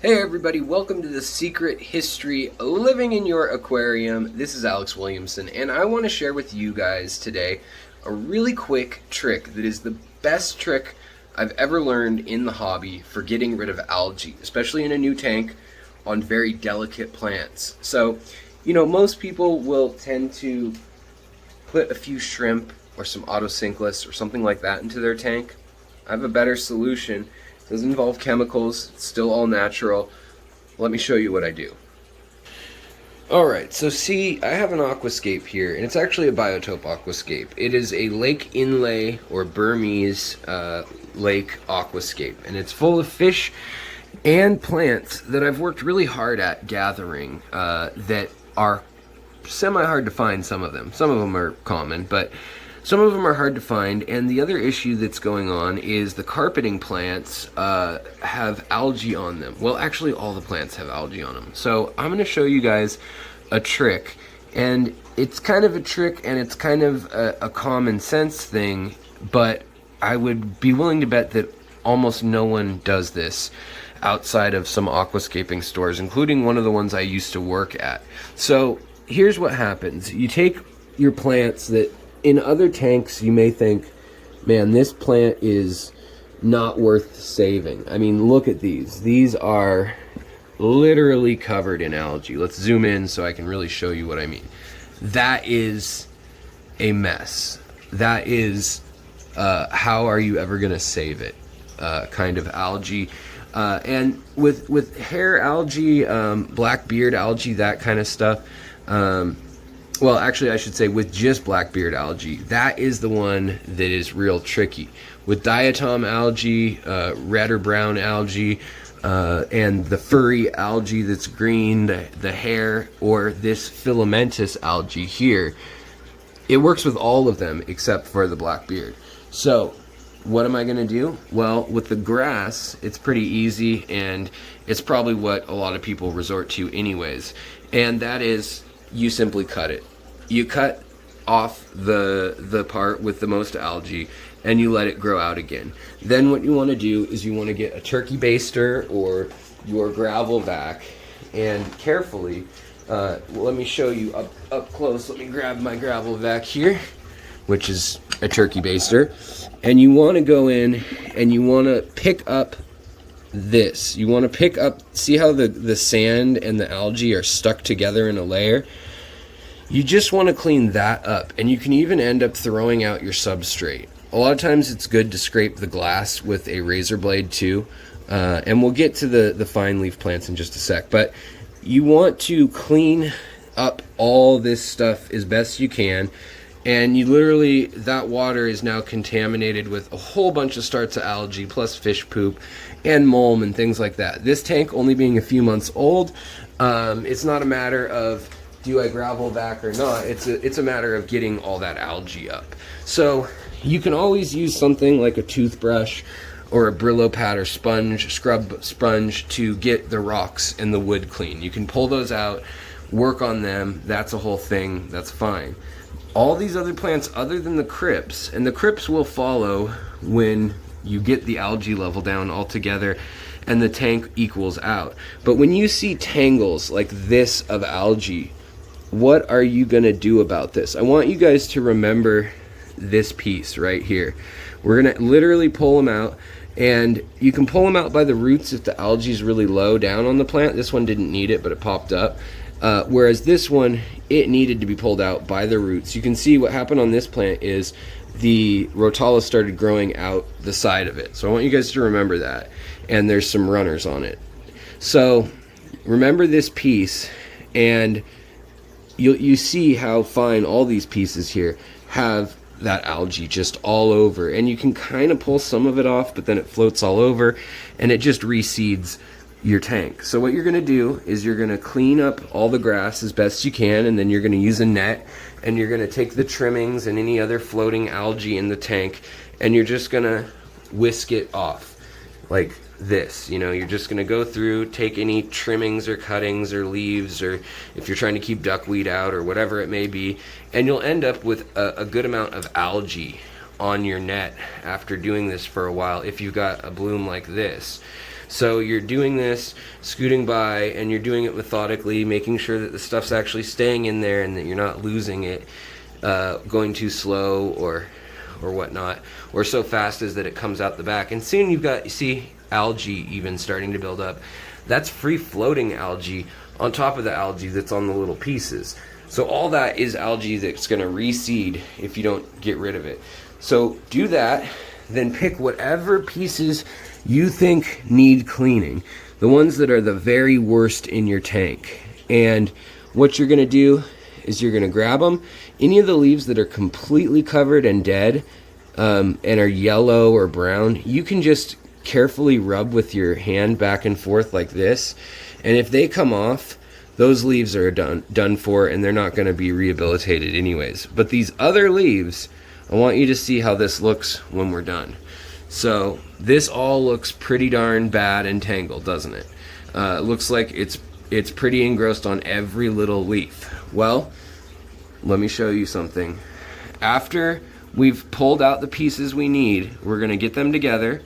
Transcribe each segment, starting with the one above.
Hey everybody, welcome to the Secret History Living in Your Aquarium. This is Alex Williamson, and I want to share with you guys today a really quick trick that is the best trick I've ever learned in the hobby for getting rid of algae, especially in a new tank on very delicate plants. So, most people will tend to put a few shrimp or some autosynclus or something like that into their tank. I have a better solution. It doesn't involve chemicals, it's still all natural. Let me show you what I do. Alright, so see, I have an aquascape here, and it's actually a biotope aquascape. It is a lake inlay or Burmese lake aquascape, and it's full of fish and plants that I've worked really hard at gathering that are semi-hard to find, some of them. Some of them are common, but some of them are hard to find, and the other issue that's going on is the carpeting plants have algae on them. Well, actually all the plants have algae on them. So I'm going to show you guys a trick, and it's kind of a trick and it's kind of a common sense thing, but I would be willing to bet that almost no one does this outside of some aquascaping stores, including one of the ones I used to work at. So here's what happens. You take your plants that in other tanks you may think, man, this plant is not worth saving. I mean, look at these. These are literally covered in algae. Let's zoom in so I can really show you what I mean. That is a mess. That is how are you ever going to save it kind of algae. And with hair algae, black beard algae, that kind of stuff, well, actually, I should say with just blackbeard algae, that is the one that is real tricky. With diatom algae, red or brown algae, and the furry algae that's green, the hair, or this filamentous algae here, it works with all of them except for the blackbeard. So, what am I going to do? Well, with the grass, it's pretty easy, and it's probably what a lot of people resort to anyways, and that is you simply cut it. You cut off the part with the most algae and you let it grow out again. Then what you want to do is you want to get a turkey baster or your gravel vac and carefully, let me show you up close. Let me grab my gravel vac here, which is a turkey baster, and you want to go in and you want to pick up this. You want to pick up, see how the sand and the algae are stuck together in a layer? You just want to clean that up, and you can even end up throwing out your substrate. A lot of times it's good to scrape the glass with a razor blade too, and we'll get to the fine leaf plants in just a sec, but you want to clean up all this stuff as best you can, and you literally, that water is now contaminated with a whole bunch of starts of algae plus fish poop and mulm and things like that. This tank only being a few months old, it's not a matter of do I gravel back or not. It's a matter of getting all that algae up. So you can always use something like a toothbrush or a Brillo pad or scrub sponge to get the rocks and the wood clean. You can pull those out, work on them. That's a whole thing. That's fine. All these other plants other than the crypts, and the crypts will follow when you get the algae level down altogether and the tank equals out. But when you see tangles like this of algae, what are you going to do about this? I want you guys to remember this piece right here. We're going to literally pull them out, and you can pull them out by the roots if the algae is really low down on the plant. This one didn't need it, but it popped up. Whereas this one, it needed to be pulled out by the roots. You can see what happened on this plant is the rotala started growing out the side of it. So I want you guys to remember that. And there's some runners on it. So remember this piece, and you see how fine all these pieces here have that algae just all over, and you can kind of pull some of it off, but then it floats all over and it just reseeds your tank. So what you're going to do is you're going to clean up all the grass as best you can, and then you're going to use a net, and you're going to take the trimmings and any other floating algae in the tank, and you're just going to whisk it off like this. You're just going to go through, take any trimmings or cuttings or leaves, or if you're trying to keep duckweed out or whatever it may be, and you'll end up with a good amount of algae on your net after doing this for a while if you've got a bloom like this. So you're doing this, scooting by, and you're doing it methodically, making sure that the stuff's actually staying in there and that you're not losing it, going too slow or whatnot, or so fast as that it comes out the back. And soon you've got, you see algae even starting to build up. That's free floating algae on top of the algae that's on the little pieces. So all that is algae that's going to reseed if you don't get rid of it. So do that, then pick whatever pieces you think need cleaning, the ones that are the very worst in your tank. And what you're going to do is you're going to grab them. Any of the leaves that are completely covered and dead and are yellow or brown, you can just carefully rub with your hand back and forth like this. And if they come off, those leaves are done for, and they're not going to be rehabilitated anyways. But these other leaves, I want you to see how this looks when we're done. So this all looks pretty darn bad and tangled, doesn't it? It looks like it's pretty engrossed on every little leaf. Well, let me show you something. After we've pulled out the pieces we need, we're going to get them together.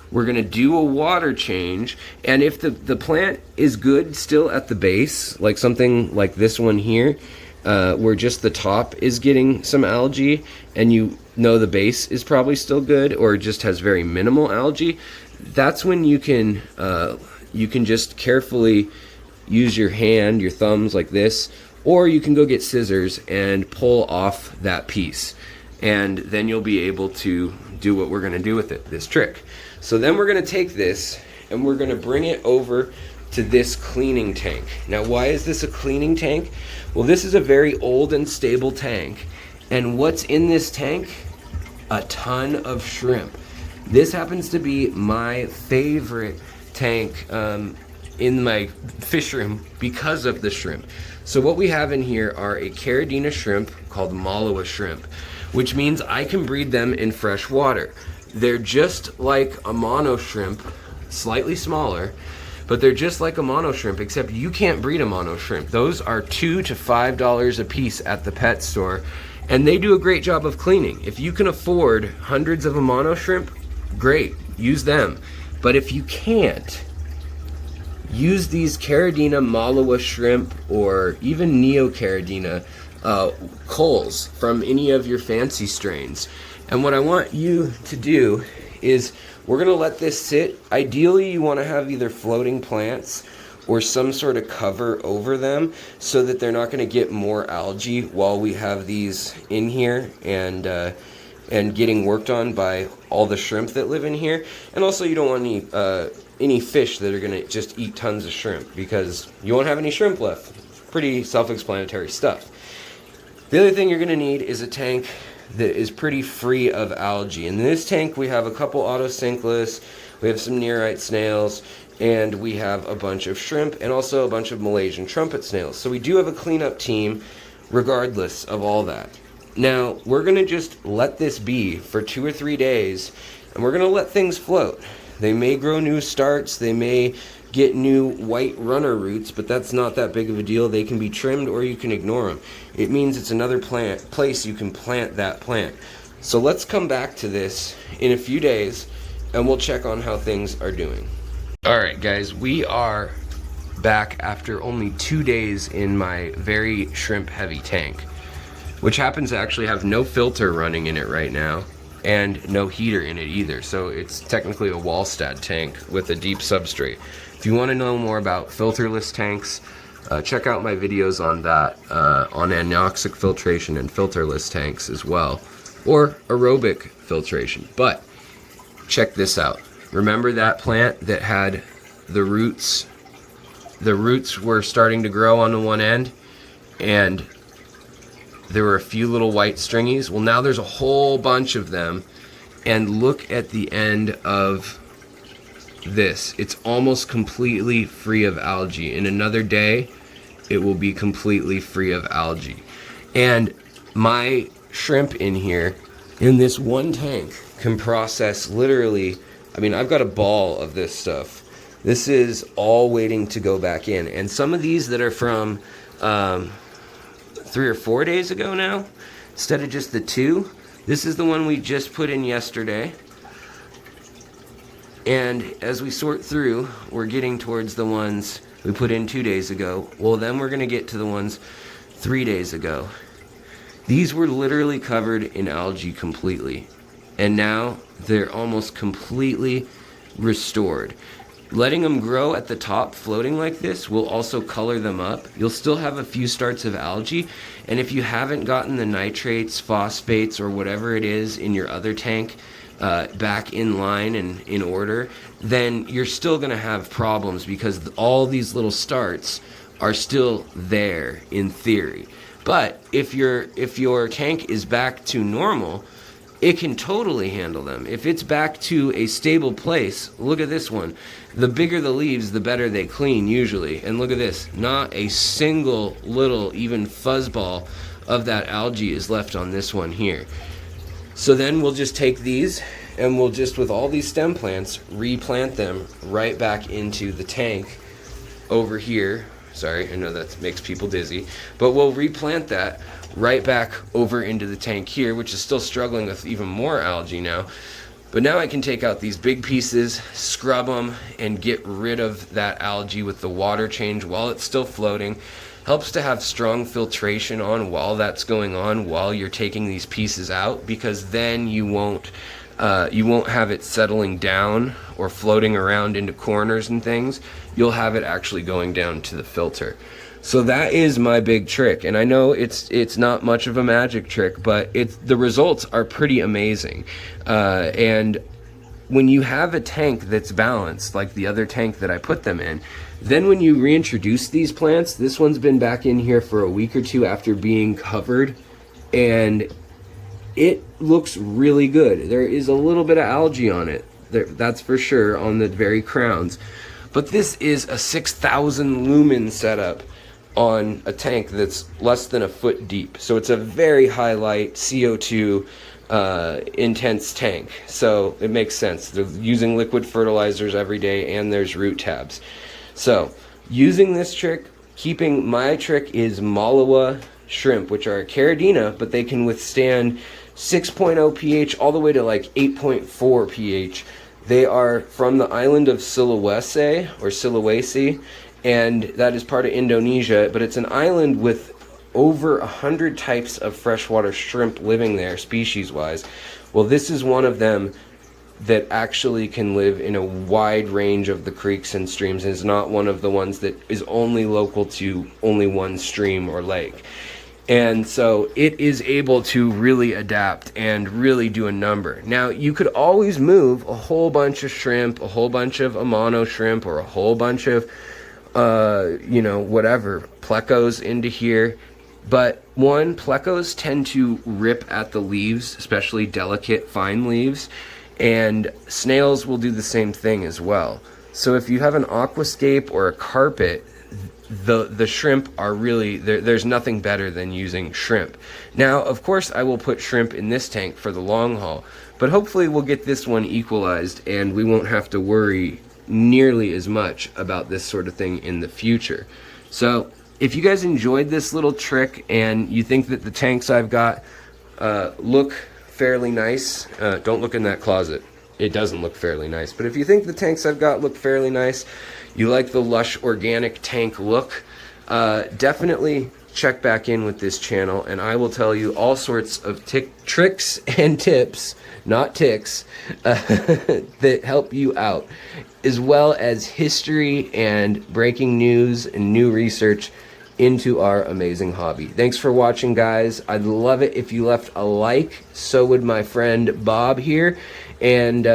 We're going to do a water change, and if the plant is good still at the base, like something like this one here, where just the top is getting some algae, and you know the base is probably still good, or just has very minimal algae, that's when you can just carefully use your hand, your thumbs like this, or you can go get scissors and pull off that piece, and then you'll be able to do what we're going to do with it, this trick. So then we're going to take this and we're going to bring it over to this cleaning tank. Now, why is this a cleaning tank? Well, this is a very old and stable tank. And what's in this tank? A ton of shrimp. This happens to be my favorite tank in my fish room because of the shrimp. So what we have in here are a Caridina shrimp called Malawa shrimp, which means I can breed them in fresh water. They're just like a mono shrimp, slightly smaller, but they're just like a mono shrimp, except you can't breed a mono shrimp. Those are $2 to $5 a piece at the pet store, and they do a great job of cleaning. If you can afford hundreds of a mono shrimp, great, use them. But if you can't, use these Caridina Malawa shrimp or even Neo-Caridina culls from any of your fancy strains. And what I want you to do is we're going to let this sit. Ideally, you want to have either floating plants or some sort of cover over them so that they're not going to get more algae while we have these in here and getting worked on by all the shrimp that live in here. And also, you don't want any fish that are going to just eat tons of shrimp, because you won't have any shrimp left. Pretty self-explanatory stuff. The other thing you're going to need is a tank that is pretty free of algae. In this tank we have a couple autosynclus, we have some nearite snails, and we have a bunch of shrimp and also a bunch of Malaysian trumpet snails. So we do have a cleanup team regardless of all that. Now we're going to just let this be for 2 or 3 days, and we're going to let things float. They may grow new starts, they may get new white runner roots, but that's not that big of a deal. They can be trimmed or you can ignore them. It means it's another place you can plant that plant. So let's come back to this in a few days and we'll check on how things are doing. Alright guys, we are back after only 2 days in my very shrimp heavy tank, which happens to actually have no filter running in it right now and no heater in it either. So it's technically a Wallstad tank with a deep substrate. If you want to know more about filterless tanks, check out my videos on that, on anoxic filtration and filterless tanks as well, or aerobic filtration. But check this out. Remember that plant that had the roots? The roots were starting to grow on the one end, and there were a few little white stringies. Well, now there's a whole bunch of them, and look at the end of this. It's almost completely free of algae. In another day, it will be completely free of algae. And my shrimp in here, in this one tank, can process literally, I mean, I've got a ball of this stuff. This is all waiting to go back in. And some of these that are from 3 or 4 days ago now, instead of just the 2, this is the one we just put in yesterday. And as we sort through, we're getting towards the ones we put in 2 days ago. Well, then we're going to get to the ones 3 days ago. These were literally covered in algae completely. And now they're almost completely restored. Letting them grow at the top, floating like this, will also color them up. You'll still have a few starts of algae. And if you haven't gotten the nitrates, phosphates, or whatever it is in your other tank back in line and in order, then you're still going to have problems because all these little starts are still there in theory. But if your tank is back to normal, it can totally handle them. If it's back to a stable place, look at this one. The bigger the leaves, the better they clean usually. And look at this, not a single little even fuzzball of that algae is left on this one here. So then we'll just take these and we'll just, with all these stem plants, replant them right back into the tank over here. Sorry, I know that makes people dizzy, but we'll replant that right back over into the tank here, which is still struggling with even more algae now. But now I can take out these big pieces, scrub them, and get rid of that algae with the water change while it's still floating. Helps to have strong filtration on while that's going on, while you're taking these pieces out, because then you won't have it settling down or floating around into corners and things. You'll have it actually going down to the filter. So that is my big trick, and I know it's not much of a magic trick, but the results are pretty amazing. And when you have a tank that's balanced, like the other tank that I put them in, then when you reintroduce these plants, this one's been back in here for a week or two after being covered, and it looks really good. There is a little bit of algae on it, that's for sure, on the very crowns. But this is a 6,000 lumen setup on a tank that's less than a foot deep. So it's a very high light CO2 intense tank. So it makes sense. They're using liquid fertilizers every day, and there's root tabs. So using this trick, my trick is Malawa shrimp, which are a Caridina, but they can withstand 6.0 pH all the way to like 8.4 pH. They are from the island of Sulawesi, or Sulawesi, and that is part of Indonesia, but it's an island with over 100 types of freshwater shrimp living there, species-wise. Well, this is one of them that actually can live in a wide range of the creeks and streams, and is not one of the ones that is only local to only one stream or lake. And so it is able to really adapt and really do a number. Now, you could always move a whole bunch of shrimp, a whole bunch of ammonia shrimp, or a whole bunch of, whatever, plecos into here. But one, plecos tend to rip at the leaves, especially delicate, fine leaves. And snails will do the same thing as well. So if you have an aquascape or a carpet, the shrimp are really, there's nothing better than using shrimp. Now, of course, I will put shrimp in this tank for the long haul, but hopefully we'll get this one equalized and we won't have to worry nearly as much about this sort of thing in the future. So if you guys enjoyed this little trick and you think that the tanks I've got look fairly nice, don't look in that closet. It doesn't look fairly nice. But if you think the tanks I've got look fairly nice, you like the lush organic tank look, definitely check back in with this channel, and I will tell you all sorts of tricks and tips, not ticks, that help you out, as well as history and breaking news and new research into our amazing hobby. Thanks for watching, guys. I'd love it if you left a like. So would my friend Bob here. And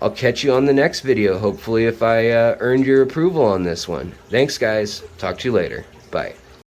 I'll catch you on the next video, hopefully, if I earned your approval on this one. Thanks, guys. Talk to you later. Bye.